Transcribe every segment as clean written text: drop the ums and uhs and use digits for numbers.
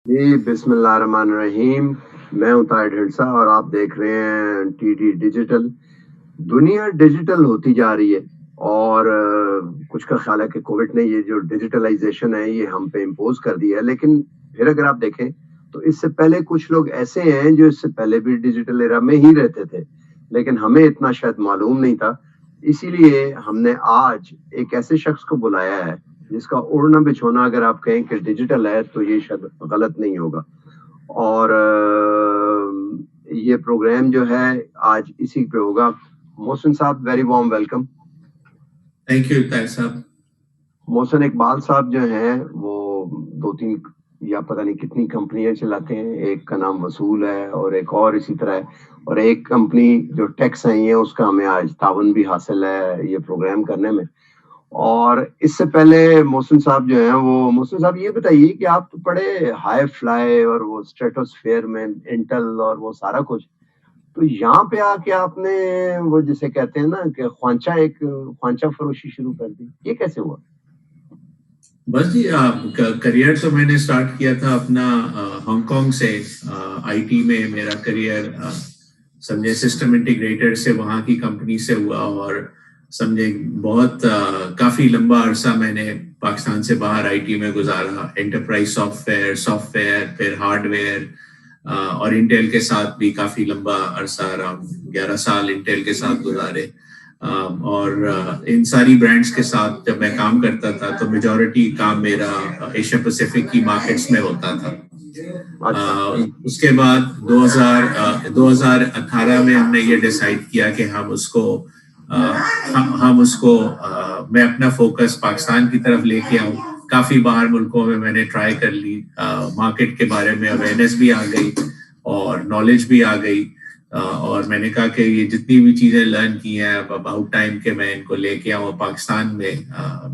جی بسم اللہ الرحمن الرحیم. میں ہوں طاہر ڈھنڈسا اور آپ دیکھ رہے ہیں ٹی ڈی ڈیجیٹل. دنیا ڈیجیٹل ہوتی جا رہی ہے اور کچھ کا خیال ہے کہ کووڈ نے یہ جو ڈیجیٹلائزیشن ہے یہ ہم پہ امپوز کر دیا ہے، لیکن پھر اگر آپ دیکھیں تو اس سے پہلے کچھ لوگ ایسے ہیں جو اس سے پہلے بھی ڈیجیٹل ایرا میں ہی رہتے تھے، لیکن ہمیں اتنا شاید معلوم نہیں تھا. اسی لیے ہم نے آج ایک ایسے شخص کو بلایا ہے جس کا اڑنا بچھونا اگر آپ کہیں کہ ڈیجیٹل ہے تو یہ شاید غلط نہیں ہوگا. اور یہ پروگرام جو ہے آج اسی پہ ہوگا. محسن صاحب very warm welcome. Thank you Tahir صاحب. محسن اقبال صاحب جو ہیں وہ 2-3 یا پتہ نہیں کتنی کمپنیاں چلاتے ہیں. ایک کا نام وصول ہے اور ایک اور اسی طرح ہے، اور ایک کمپنی جو ٹیکس آئی ہے اس کا ہمیں آج تعاون بھی حاصل ہے یہ پروگرام کرنے میں. اور اس سے پہلے محسن صاحب جو ہیں محسن صاحب یہ بتائیے کہ آپ تو پڑے ہائی فلائی اور وہ اسٹریٹوسفیئر میں انٹل اور وہ سارا کچھ، تو یہاں پہ آ کے آپ نے وہ جسے کہتے ہیں نا کہ خوانچہ فروشی شروع کر دی، یہ کیسے ہوا؟ بس جی کریئر تو میں نے سٹارٹ کیا تھا اپنا ہانگ کانگ سے. آئی ٹی میں میرا کریئر سمجھے سسٹم انٹیگریٹر سے وہاں کی کمپنی سے ہوا، اور سمجھے بہت کافی لمبا عرصہ میں نے پاکستان سے باہر آئی ٹی میں گزارا. انٹرپرائز سافٹ ویئر پھر ہارڈ ویئر، اور انٹیل کے ساتھ بھی کافی لمبا عرصہ اراؤنڈ 11 سال انٹیل کے ساتھ گزارے. اور ان ساری برانڈس کے ساتھ جب میں کام کرتا تھا تو میجورٹی کام میرا ایشیا پیسیفک کی مارکیٹس میں ہوتا تھا. اس کے بعد 2018 میں ہم نے یہ ڈیسائیڈ کیا کہ ہم اس کو میں اپنا فوکس پاکستان کی طرف لے کے آؤں. کافی باہر ملکوں میں میں نے ٹرائی کر لی، مارکیٹ کے بارے میں اویئرنیس بھی آ گئی اور نالج بھی آ گئی. اور میں نے کہا کہ یہ جتنی بھی چیزیں لرن کی ہیں اب اباؤٹ ٹائم کہ میں ان کو لے کے آؤں پاکستان میں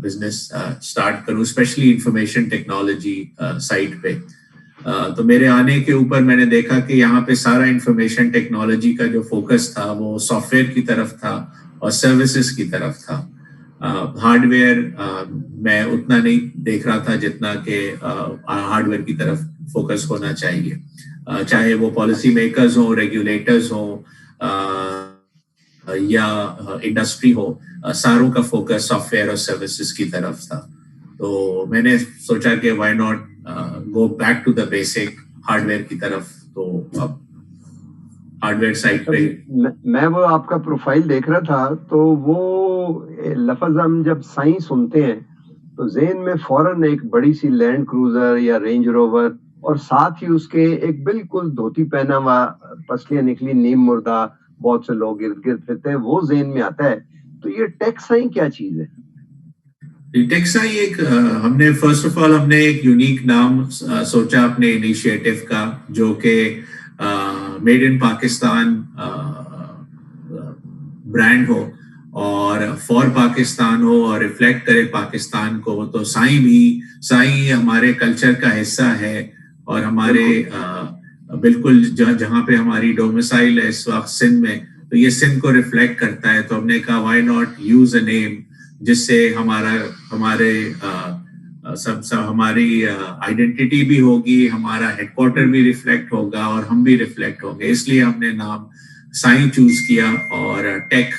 بزنس سٹارٹ کروں، اسپیشلی انفارمیشن ٹیکنالوجی سائٹ پہ. تو میرے آنے کے اوپر میں نے دیکھا کہ یہاں پہ سارا انفارمیشن ٹیکنالوجی کا جو فوکس تھا وہ سافٹ ویئر کی طرف تھا اور سروسز کی طرف تھا. ہارڈ ویئر میں اتنا نہیں دیکھ رہا تھا جتنا کہ ہارڈ ویئر کی طرف فوکس ہونا چاہیے، چاہے وہ پالیسی میکرز ہوں، ریگولیٹرز ہوں یا انڈسٹری ہو. ساروں کا فوکس سافٹ ویئر اور سروسز کی طرف تھا. تو میں نے سوچا کہ why not go back to the basic hardware ویئر کی طرف. تو اب ہارڈ ویئر سائٹ پہ میں وہ آپ کا پروفائل دیکھ رہا تھا، تو وہ لفظ ہم جب سائیں سنتے ہیں تو ذہن میں فوراً ایک بڑی سی لینڈ کروزر یا رینج روور اور ساتھ ہی اس کے ایک بالکل دھوتی پہنا ہوا پسلیاں نکلی نیم مردہ بہت سے لوگ ارد گرد پھرتے ہیں، وہ ذہن میں آتا ہے. تو یہ ٹیکسائی کیا چیز ہے؟ ٹیکسائی ایک ہم نے فرسٹ آف آل ہم نے ایک یونیک نام سوچا اپنے انیشیٹو کا، جو کہ میڈ ان پاکستان برانڈ ہو اور فار پاکستان ہو اور ریفلیکٹ کرے پاکستان کو. تو سائیں ہمارے کلچر کا حصہ ہے اور ہمارے بالکل جہاں پہ ہماری ڈومیسائل ہے اس وقت سندھ میں، تو یہ سندھ کو ریفلیکٹ کرتا ہے. تو ہم نے کہا وائی ناٹ یوز اے نیم جس سے ہماری آئیڈینٹی بھی ہوگی، ہمارا ہیڈ کوارٹر بھی ریفلیکٹ ہوگا اور ہم بھی ریفلیکٹ ہوں گے. اس لیے ہم نے نام سائیں چوز کیا اور ٹیک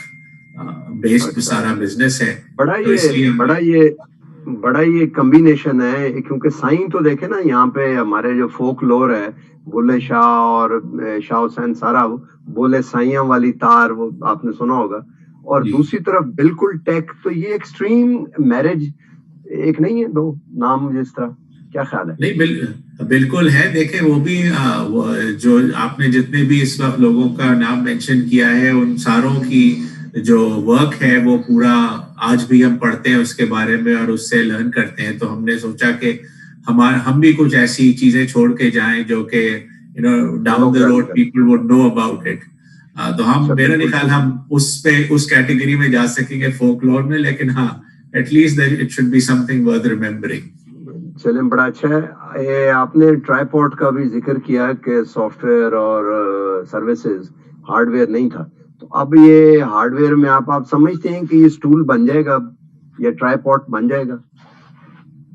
بیسڈ سارا بزنس ہے. بڑا یہ کمبینیشن ہے، کیونکہ سائیں تو دیکھیں نا یہاں پہ ہمارے جو فوک لور ہے، بولے شاہ اور شاہ حسین سارا بولے سائیاں والی تار، وہ آپ نے سنا ہوگا. اور دوسری طرف بالکل ٹیک، تو یہ ایکسٹریم میرج ایک نہیں ہے دو نام جس طرح، کیا خیال ہے؟ نہیں بالکل ہے. دیکھیں وہ بھی جو آپ نے جتنے بھی اس وقت لوگوں کا نام مینشن کیا ہے ان ساروں کی جو ورک ہے وہ پورا آج بھی ہم پڑھتے ہیں اس کے بارے میں اور اس سے لرن کرتے ہیں. تو ہم نے سوچا کہ ہم بھی کچھ ایسی چیزیں چھوڑ کے جائیں جو کہ down the road people would know about it. تو میرا نہیں خیال ہم اس کیٹیگری میں جا سکیں گے فوک لور میں، لیکن ہاں at least it should be something worth remembering. چلیں بڑا اچھا ہے. آپ نے ٹرائی پوڈ کا بھی ذکر کیا کہ سافٹ ویئر اور سروسز، ہارڈ ویئر نہیں تھا. تو اب یہ ہارڈ ویئر میں آپ سمجھتے ہیں کہ یہ اسٹول بن جائے گا یا ٹرائی پوڈ بن جائے گا؟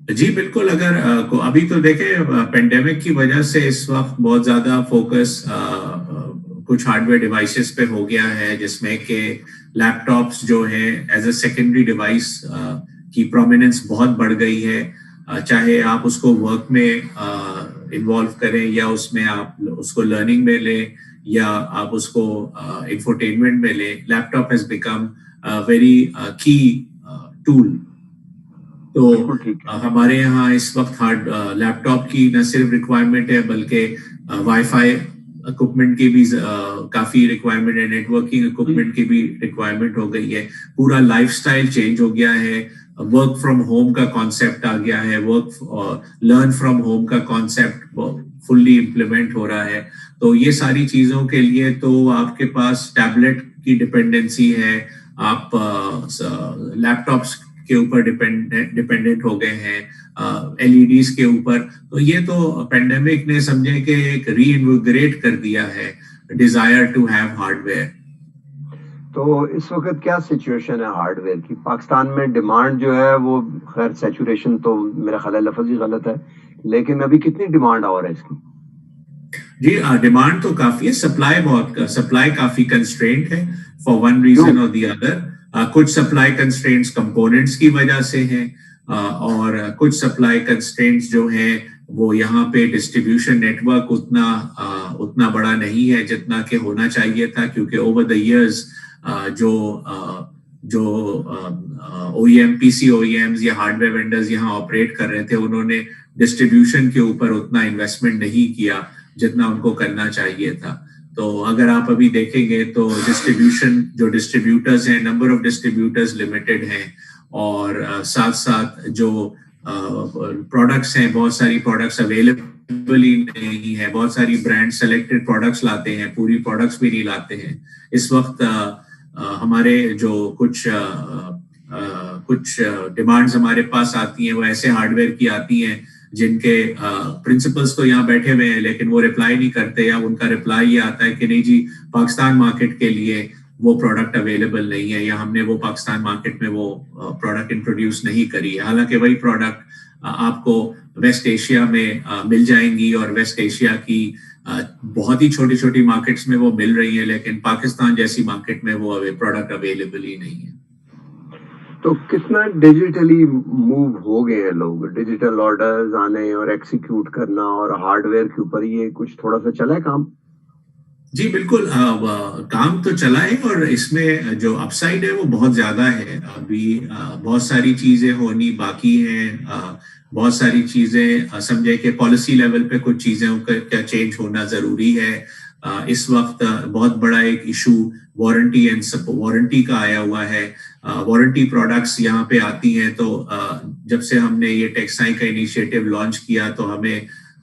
جی بالکل. اگر ابھی تو دیکھیں پینڈیمک کی وجہ سے اس وقت بہت زیادہ فوکس کچھ ہارڈ ویئر ڈیوائسز پہ ہو گیا ہے، جس میں کہ لیپ ٹاپس جو ہیں ایز اے سیکنڈری ڈیوائس کی پرومیننس بہت بڑھ گئی ہے. چاہے آپ اس کو ورک میں انوالو کریں یا اس میں آپ اس کو لرننگ میں لیں یا آپ اس کو انفوٹینمنٹ میں لیں، لیپ ٹاپ ہیز بیکم ویری کی ٹول. تو ہمارے یہاں اس وقت ہارڈ لیپ ٹاپ کی نہ صرف ریکوائرمنٹ ہے بلکہ وائی فائی اکوپمنٹ کی بھی کافی ریکوائرمنٹ ہے، نیٹ ورکنگ اکوپمنٹ کی بھی ریکوائرمنٹ ہو گئی ہے. پورا لائف اسٹائل چینج ہو گیا ہے. ورک فرام ہوم کا کانسیپٹ آ گیا ہے، لرن فرام ہوم کا کانسیپٹ فلی امپلیمنٹ ہو رہا ہے. تو یہ ساری چیزوں کے لیے تو آپ کے پاس ٹیبلٹ کی ڈپینڈنسی ہے، آپ لیپ ٹاپس کے اوپر ڈپینڈنٹ ہو گئے ہیں، ایل ای ڈیز کے اوپر. تو یہ تو پینڈیمک نے سمجھے کہ ایک ری انویگریٹ کر دیا ہے ڈیزائر ٹو ہیو ہارڈ ویئر. تو اس وقت کیا سچویشن ہے ہارڈ ویئر کی پاکستان میں؟ ڈیمانڈ جو ہے وہ خیر سیچوریشن تو میرا خیال ہے لفظ ہی غلط ہے، لیکن ابھی کتنی ڈیمانڈ اور ہے اس کی؟ جی ڈیمانڈ تو کافی ہے، سپلائی کافی کنسٹرینٹ ہے فار ون ریزن اور دی ادر. کچھ سپلائی کنسٹرینٹس کمپوننٹس کی وجہ سے ہیں اور کچھ سپلائی کنسٹرینٹس جو ہیں وہ یہاں پہ ڈسٹریبیوشن نیٹ ورک اتنا بڑا نہیں ہے جتنا کہ ہونا چاہیے تھا، کیونکہ اوور دا ایئرز جو او ای ایم، پی سی او ای ایمز یا ہارڈ ویئر وینڈرز یہاں آپریٹ کر رہے تھے، انہوں نے ڈسٹریبیوشن کے اوپر اتنا انویسٹمنٹ نہیں کیا جتنا ان کو کرنا چاہیے تھا. تو اگر آپ ابھی دیکھیں گے تو ڈسٹریبیوشن جو ڈسٹریبیوٹرز ہیں، نمبر آف ڈسٹریبیوٹرز لمیٹڈ ہیں، اور ساتھ ساتھ جو پروڈکٹس ہیں، بہت ساری پروڈکٹس اویلیبل ہی نہیں ہے. بہت ساری برانڈ سلیکٹڈ پروڈکٹس لاتے ہیں، پوری پروڈکٹس بھی نہیں لاتے ہیں. اس وقت ہمارے جو کچھ ڈیمانڈز ہمارے پاس آتی ہیں وہ ایسے ہارڈ ویئر کی آتی ہیں جن کے پرنسپلز تو یہاں بیٹھے ہوئے ہیں لیکن وہ رپلائی نہیں کرتے، یا ان کا رپلائی یہ آتا ہے کہ نہیں جی پاکستان مارکیٹ کے لیے وہ پروڈکٹ اویلیبل نہیں ہے، یا ہم نے وہ پاکستان مارکیٹ میں وہ پروڈکٹ انٹروڈیوس نہیں کری ہے. حالانکہ وہی پروڈکٹ آپ کو ویسٹ ایشیا میں مل جائیں گی، اور ویسٹ ایشیا کی بہت ہی چھوٹی چھوٹی مارکیٹس میں وہ مل رہی ہیں، لیکن پاکستان جیسی مارکیٹ میں وہ پروڈکٹ اویلیبل ہی نہیں ہے. تو کتنا ڈیجیٹلی موو ہو گئے ہیں لوگ، ڈیجیٹل آرڈرز آنے اور ایکسیکیوٹ کرنا، اور ہارڈ ویئر کے اوپر یہ کچھ تھوڑا سا چلا ہے کام؟ جی بالکل کام تو چلا ہے، اور اس میں جو اپ سائڈ ہے وہ بہت زیادہ ہے. ابھی بہت ساری چیزیں ہونی باقی ہیں، بہت ساری چیزیں سمجھے کہ پالیسی لیول پہ کچھ چیزوں کا چینج ہونا ضروری ہے. اس وقت بہت بڑا ایک ایشو وارنٹی کا آیا ہوا ہے. وارنٹی پروڈکٹس یہاں پہ آتی ہیں تو جب سے ہم نے یہ ٹیکسائی کا انیشیٹو لانچ کیا تو ہمیں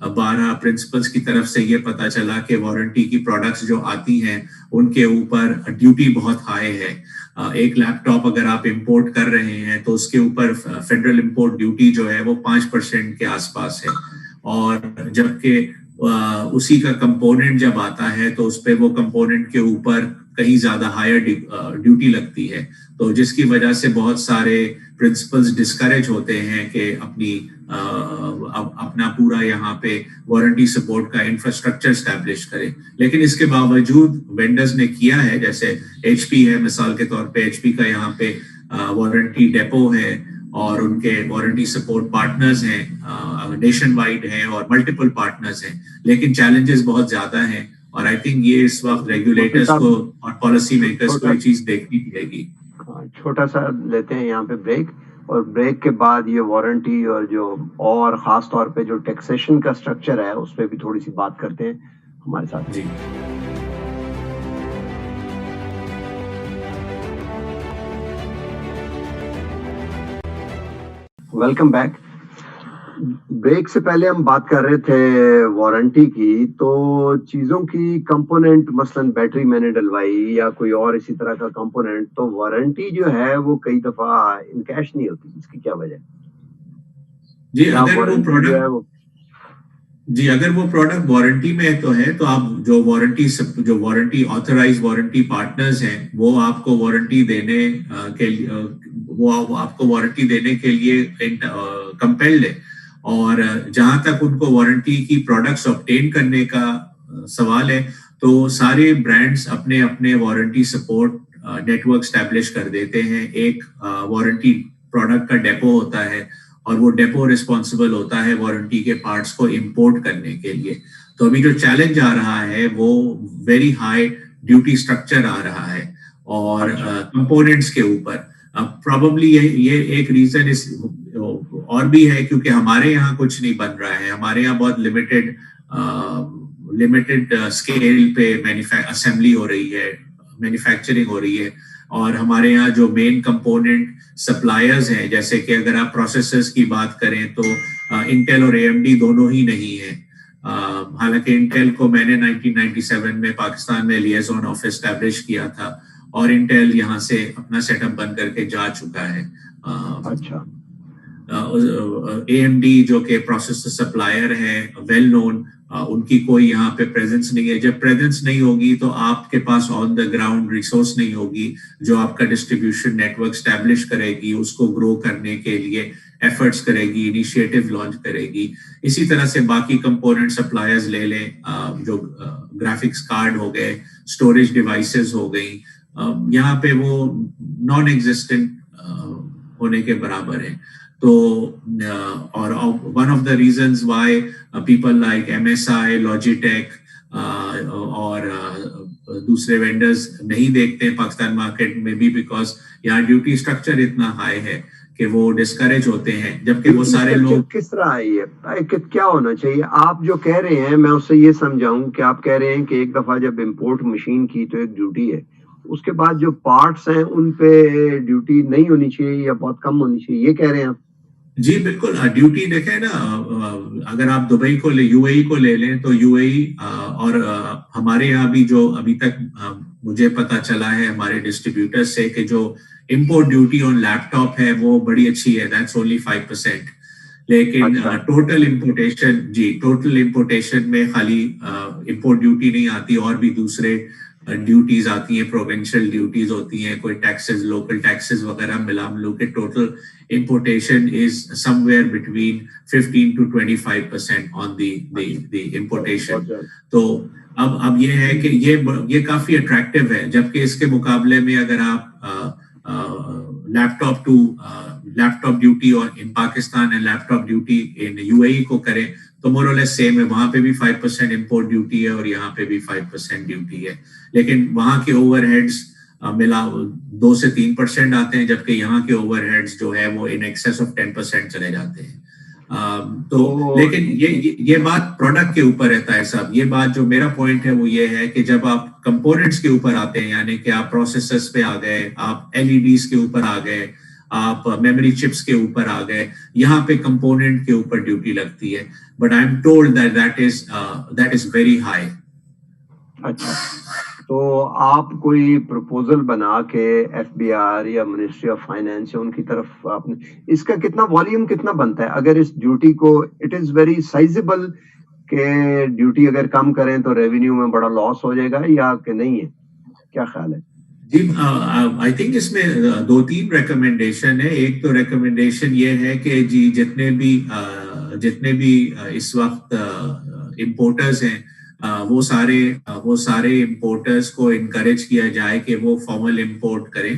12 پرنسپلز کی طرف سے یہ پتا چلا کہ وارنٹی کی پروڈکٹس جو آتی ہیں ان کے اوپر ڈیوٹی بہت ہائی ہے. ایک لیپ ٹاپ اگر آپ امپورٹ کر رہے ہیں تو اس کے اوپر فیڈرل امپورٹ ڈیوٹی جو ہے وہ 5% کے آس پاس ہے، اور جبکہ اسی کا کمپوننٹ جب آتا ہے تو اس پہ وہ کمپوننٹ کے اوپر کہیں زیادہ ہائر ڈیوٹی لگتی ہے. تو جس کی وجہ سے بہت سارے پرنسپلز ڈسکریج ہوتے ہیں کہ اپنا پورا یہاں پہ وارنٹی سپورٹ کا انفراسٹرکچر اسٹیبلش کریں. لیکن اس کے باوجود وینڈرز نے کیا ہے، جیسے ایچ پی ہے مثال کے طور پہ، ایچ پی کا یہاں پہ وارنٹی ڈیپو ہے اور ان کے وارنٹی سپورٹ پارٹنرز ہیں، نیشن وائڈ ہیں اور ملٹیپل پارٹنرز ہیں. لیکن چیلنجز بہت زیادہ ہیں، اور آئی تھنک یہ اس وقت ریگولیٹرز کو اور پالیسی میکرز کو یہ چیز دیکھنی پڑے گی. چھوٹا سا لیتے ہیں یہاں پہ بریک، اور بریک کے بعد یہ وارنٹی اور جو اور خاص طور پہ جو ٹیکسیشن کا سٹرکچر ہے اس پہ بھی تھوڑی سی بات کرتے ہیں. ہمارے ساتھ جی ویلکم بیک. بریک سے پہلے ہم بات کر رہے تھے وارنٹی کی. تو چیزوں کی کمپوننٹ مثلاً بیٹری میں نے ڈلوائی یا کوئی اور اسی طرح کا کمپوننٹ، تو وارنٹی جو ہے وہ کئی دفعہ ان کیش نہیں ہوتی. اس کی کیا وجہ؟ جی اگر وہ پروڈکٹ وارنٹی میں تو ہے تو آپ جو وارنٹی آتھرائز وارنٹی پارٹنرز ہیں وہ آپ کو وارنٹی دینے کے وہ آپ کو وارنٹی دینے کے لیے کمپیلڈ ہے. اور جہاں تک ان کو وارنٹی کی پروڈکٹس آبٹین کرنے کا سوال ہے تو سارے برانڈس اپنے اپنے warranty support network establish کر دیتے ہیں. ایک وارنٹی پروڈکٹ کا ڈیپو ہوتا ہے اور وہ ڈیپو ریسپانسبل ہوتا ہے وارنٹی کے پارٹس کو امپورٹ کرنے کے لیے. تو ابھی جو چیلنج آ رہا ہے وہ ویری ہائی ڈیوٹی اسٹرکچر آ رہا ہے اور کمپوننٹس کے اوپر. پروبیبلی یہ ایک ریزن اور بھی ہے کیونکہ ہمارے یہاں کچھ نہیں بن رہا ہے. ہمارے یہاں بہت لمیٹڈ اسکیل پہ اسمبلی ہو رہی ہے, مینوفیکچرنگ ہو رہی ہے. اور ہمارے یہاں جو مین کمپوننٹ سپلائرز ہیں, جیسے کہ اگر آپ پروسیسرز کی بات کریں تو انٹیل اور AMD دونوں ہی نہیں ہیں. حالانکہ انٹیل کو میں نے 1997 میں پاکستان میں لیزون آفس اسٹیبلش کیا تھا اور انٹیل یہاں سے اپنا سیٹ اپ بند کر کے جا چکا ہے. اچھا. AMD جو کہ پروسیسر سپلائر ہے ویل نون, ان کی کوئی یہاں پہ پریزنس نہیں ہے. جب پریزنس نہیں ہوگی تو آپ کے پاس آن دا گراؤنڈ ریسورس نہیں ہوگی جو آپ کا ڈسٹریبیوشن نیٹ ورک اسٹیبلش کرے گی, اس کو گرو کرنے کے لیے ایفرٹس کرے گی, انیشیٹو لانچ کرے گی. اسی طرح سے باقی کمپوننٹ سپلائرز لے لیں, جو گرافکس کارڈ ہو گئے, اسٹوریج ڈیوائسز ہو گئی, یہاں پہ وہ نان ایگزسٹنٹ ہونے کے برابر ہے. تو اور one of the reasons why people like MSI, لاجیٹیک اور دوسرے وینڈرز نہیں دیکھتے ہیں پاکستان مارکیٹ میں بھی بیکاز یہاں ڈیوٹی اسٹرکچر اتنا ہائی ہے کہ وہ ڈسکریج ہوتے ہیں. جبکہ وہ سارے لوگ کس طرح ہے, کیا ہونا چاہیے؟ آپ جو کہہ رہے ہیں میں اس سے یہ سمجھاؤں کہ آپ کہہ رہے ہیں کہ ایک دفعہ جب امپورٹ مشین کی تو ایک ڈیوٹی ہے, اس کے بعد جو پارٹس ہیں ان پہ ڈیوٹی نہیں ہونی چاہیے یا بہت کم ہونی چاہیے, یہ کہہ رہے ہیں آپ؟ جی بالکل. ڈیوٹی دیکھیں نا, اگر آپ دبئی کو UAE کو لے لیں تو UAE اور ہمارے یہاں بھی جو ابھی تک مجھے پتا چلا ہے ہمارے ڈسٹریبیوٹر سے کہ جو import duty on laptop ہے وہ بڑی اچھی ہے, دیٹس اونلی 5%. لیکن ٹوٹل امپورٹیشن میں خالی امپورٹ ڈیوٹی نہیں آتی, اور بھی دوسرے ڈیوٹیز آتی ہیں, پروونشل ڈیوٹیز ہوتی ہیں, کوئی ٹیکسز, لوکل ٹیکسز وغیرہ ملا ملو کے total importation is somewhere between 15 to 25% on the importation. تو اب یہ ہے کہ یہ کافی اٹریکٹیو ہے, جبکہ اس کے مقابلے میں اگر آپ لیپ ٹاپ ڈیوٹی اور in Pakistan and laptop duty in UAE کو کریں تو مور اور لیس سیم ہے. وہاں پہ بھی 5% امپورٹ ڈیوٹی ہے اور یہاں پہ بھی 5% ڈیوٹی ہے, لیکن وہاں کے اوور ہیڈز ملا 2 سے 3% آتے ہیں, جبکہ یہاں کے اوور ہیڈز جو ہے وہ ان ایکسس آف 10% چلے جاتے ہیں. تو لیکن یہ بات پروڈکٹ کے اوپر رہتا ہے صاحب. یہ بات جو میرا پوائنٹ ہے وہ یہ ہے کہ جب آپ کمپوننٹس کے اوپر آتے ہیں, یعنی کہ آپ پروسیسرز پہ آ گئے, آپ LEDs کے اوپر آ گئے, آپ میموری چپس کے اوپر آ گئے, یہاں پہ کمپوننٹ کے اوپر ڈیوٹی لگتی ہے. But I am told that is very high. اچھا, تو آپ کوئی پروپوزل بنا کے FBR یا منسٹری آف فائنینس یا ان کی طرف آپ نے اس کا کتنا والیوم کتنا بنتا ہے اگر اس ڈیوٹی کو, اٹ از ویری سائزبل کہ ڈیوٹی اگر کم کریں تو ریونیو میں بڑا لاس ہو جائے گا یا کہ نہیں ہے, کیا خیال ہے؟ جی آئی تھنک اس میں 2-3 ریکمنڈیشن ہے. ایک تو ریکمنڈیشن یہ ہے کہ جی جتنے بھی اس وقت امپورٹرز ہیں وہ سارے امپورٹرز کو انکریج کیا جائے کہ وہ فارمل امپورٹ کریں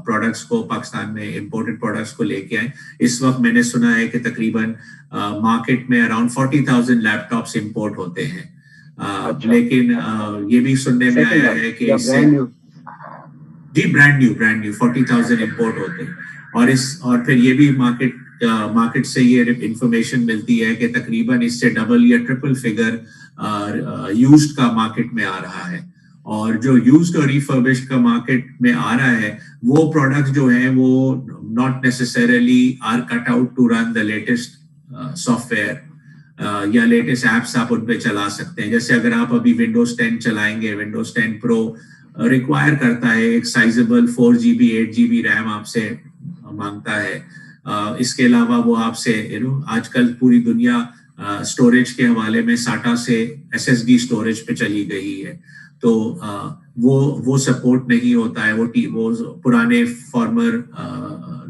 پروڈکٹس کو, پاکستان میں امپورٹڈ پروڈکٹس کو لے کے آئیں. اس وقت میں نے سنا ہے کہ تقریباً مارکیٹ میں اراؤنڈ 40,000 لیپ ٹاپس امپورٹ ہوتے ہیں, لیکن یہ بھی سننے میں آیا ہے کہ اس سے جی برانڈ نیو 40,000 امپورٹ ہوتے ہیں. اور پھر یہ بھی مارکیٹ سے یہ انفارمیشن ملتی ہے کہ تقریباً اس سے ڈبل یا ٹرپل فگر یوزڈ کا مارکیٹ میں آ رہا ہے. اور جو یوزڈ اور ریفربشڈ کا مارکیٹ میں آ رہا ہے وہ پروڈکٹ جو ہیں وہ not necessarily are cut out to run the latest software ویئر یا لیٹسٹ ایپس آپ ان پہ چلا سکتے ہیں. جیسے اگر آپ ابھی ونڈوز 10 چلائیں گے, ونڈوز 10 پرو ریکوائر کرتا ہے ایک سائزبل 4GB 8GB ریم آپ سے مانگتا ہے. اس کے علاوہ وہ آپ سے آج کل پوری دنیا اسٹوریج کے حوالے میں SATA سے SSD اسٹوریج پہ چلی گئی ہے, تو وہ سپورٹ نہیں ہوتا ہے. وہ پرانے farmer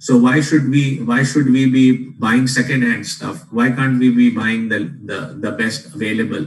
So why should we be buying second hand stuff? Why can't we be buying the best available?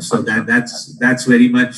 So that's very much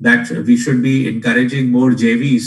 that we should be encouraging more JVs,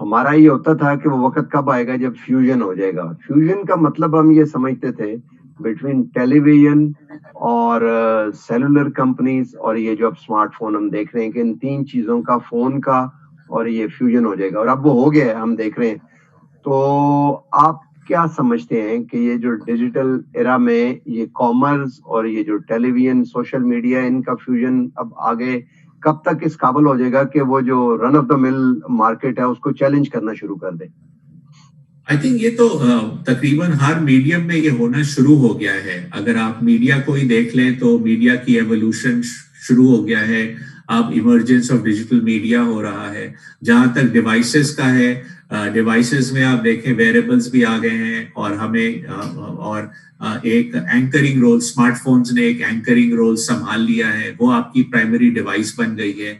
ہمارا یہ ہوتا تھا کہ وہ وقت کب آئے گا جب فیوژن ہو جائے گا. فیوژن کا مطلب ہم یہ سمجھتے تھے بٹوین ٹیلی ویژن اور سیلولر کمپنیز اور یہ جو اب اسمارٹ فون ہم دیکھ رہے ہیں کہ ان تین چیزوں کا فون کا اور یہ فیوژن ہو جائے گا, اور اب وہ ہو گیا ہے, ہم دیکھ رہے ہیں. تو آپ کیا سمجھتے ہیں کہ یہ جو ڈیجیٹل ایرا میں یہ کامرس اور یہ جو ٹیلی ویژن سوشل میڈیا ان کا فیوژن اب آگے کب تک اس قابل ہو جائے گا کہ وہ جو رن آف دا مل مارکیٹ ہے اس کو چیلنج کرنا شروع کر دے؟ آئی تھنک یہ تو تقریباً ہر میڈیم میں یہ ہونا شروع ہو گیا ہے. اگر آپ میڈیا کو ہی دیکھ لیں تو میڈیا کی ایوولوشن شروع ہو گیا ہے. اب ایمرجنس آف ڈیجیٹل میڈیا ہو رہا ہے. جہاں تک ڈیوائسز کا ہے, ڈیوائسز میں آپ دیکھیں ویریبلس بھی آ گئے ہیں, اور ہمیں اور ایک اینکرنگ رول, اسمارٹ فونز نے ایک اینکرنگ رول سنبھال لیا ہے. وہ آپ کی پرائمری ڈیوائس بن گئی ہے.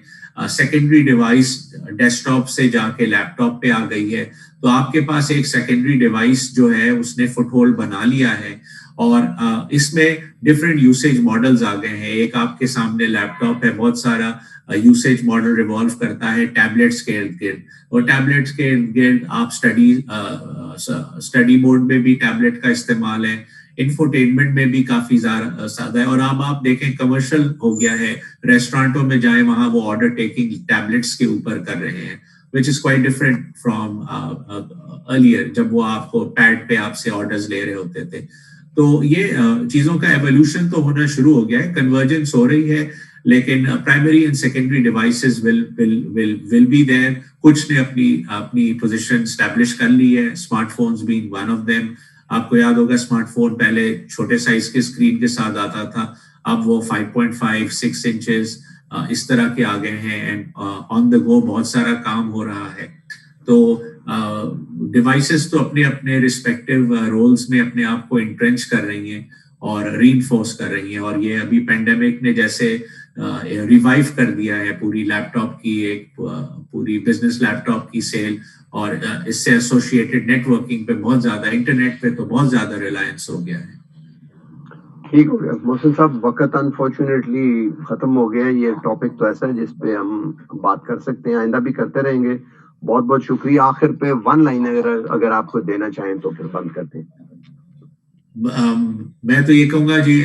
سیکنڈری ڈیوائس ڈیسک ٹاپ سے جا کے لیپ ٹاپ پہ آ گئی ہے. تو آپ کے پاس ایک سیکنڈری ڈیوائس جو ہے اس نے فٹ ہولڈ بنا لیا ہے, اور اس میں ڈفرینٹ یوسیج ماڈلز آ گئے ہیں. ایک آپ کے سامنے لیپ ٹاپ ہے, بہت سارا یوسیج ماڈل ریوالو کرتا ہے ٹیبلیٹس کے ارد گرد, اور ٹیبلیٹس کے ارد گرد آپ اسٹڈی موڈ میں بھی ٹیبلیٹ کا استعمال ہے, انفوٹینمنٹ میں بھی کافی زیادہ ہے. اور اب آپ دیکھیں کمرشل ہو گیا ہے, ریسٹورینٹوں میں جائیں وہاں وہ آرڈر ٹیکنگ ٹیبلیٹس کے اوپر کر رہے ہیں, which is quite different from earlier جب وہ آپ کو پیڈ پہ آپ سے آرڈرز لے رہے ہوتے تھے. تو یہ چیزوں کا ایوولوشن تو ہونا شروع ہو گیا ہے, کنورجنس ہو رہی ہے, لیکن primary and secondary devices will be there. کچھ نے اپنی پوزیشن اسٹیبلش کر لی ہے, smart phones being one of them. آپ کو یاد ہوگا اسمارٹ فون پہلے چھوٹے سائز کے اسکرین کے ساتھ آتا تھا, اب وہ 5.5 6 انچز اس طرح کے آ گئے ہیں, اینڈ آن دا گو بہت سارا کام ہو رہا ہے. تو ڈیوائسز تو اپنے اپنے ریسپیکٹیو رولز میں اپنے آپ کو انٹرینچ کر رہی ہیں اور ری انفورس کر رہی ہیں. اور یہ ابھی پینڈیمک نے جیسے ریوائیو کر دیا ہے پوری لیپ ٹاپ کی, ایک پوری بزنس لیپ ٹاپ کی سیل, اور اس سے ایسوسیٹڈ نیٹ ورکنگ پہ بہت زیادہ, انٹرنیٹ پہ تو بہت زیادہ ریلائنس ہو گیا ہے. ٹھیک ہو گیا محسن صاحب, وقت انفارچونیٹلی ختم ہو گیا. یہ ٹاپک تو ایسا ہے جس پہ ہم بات کر سکتے ہیں, آئندہ بھی کرتے رہیں گے. بہت بہت شکریہ. آخر پہ ون لائن اگر آپ کو دینا چاہیں تو پھر بند کرتے ہیں. میں تو یہ کہوں گا جی,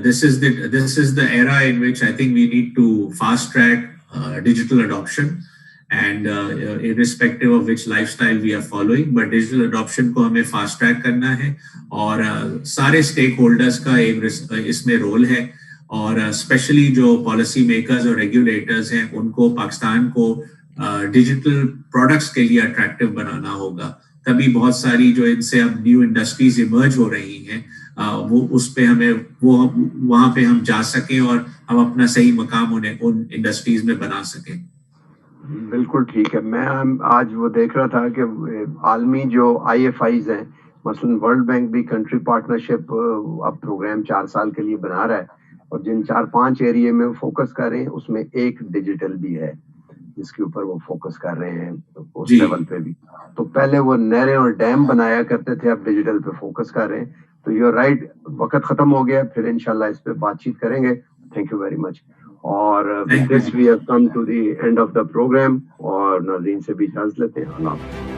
this is the era in which I think we need to fast track digital adoption, and irrespective of which lifestyle we are following, but digital adoption کو ہمیں fast track کرنا ہے, اور سارے اسٹیک ہولڈرز کا ایک اس میں رول ہے, اور اسپیشلی جو پالیسی میکرز اور ریگولیٹرز ہیں ان کو پاکستان کو ڈیجیٹل پروڈکٹس کے لیے اٹریکٹیو بنانا ہوگا. تبھی بہت ساری جو ان سے اب نیو انڈسٹریز ایمرج ہو رہی ہیں وہ اس پہ ہمیں وہاں پہ ہم جا سکیں اور ہم اپنا صحیح مقام ان انڈسٹریز میں بنا سکیں. بالکل ٹھیک ہے. میں آج وہ دیکھ رہا تھا کہ عالمی جو IFIs ہیں, مثلاً ورلڈ بینک بھی کنٹری پارٹنرشپ اب پروگرام 4 سال کے لیے بنا رہا ہے, اور جن 4-5 ایریے میں فوکس کر رہے ہیں اس میں ایک ڈیجیٹل بھی ہے جس کے اوپر وہ فوکس کر رہے ہیں اس لیول پہ بھی. تو پہلے وہ نہریں اور ڈیم بنایا کرتے تھے, اب ڈیجیٹل پہ فوکس کر رہے ہیں. تو یو رائٹ, وقت ختم ہو گیا, پھر انشاءاللہ اس پہ بات چیت کریں گے. Thank you very much. اور with this we have come to the end of the program, اور ناظرین سے بھی اجازت لیتے ہیں. اللہ حافظ.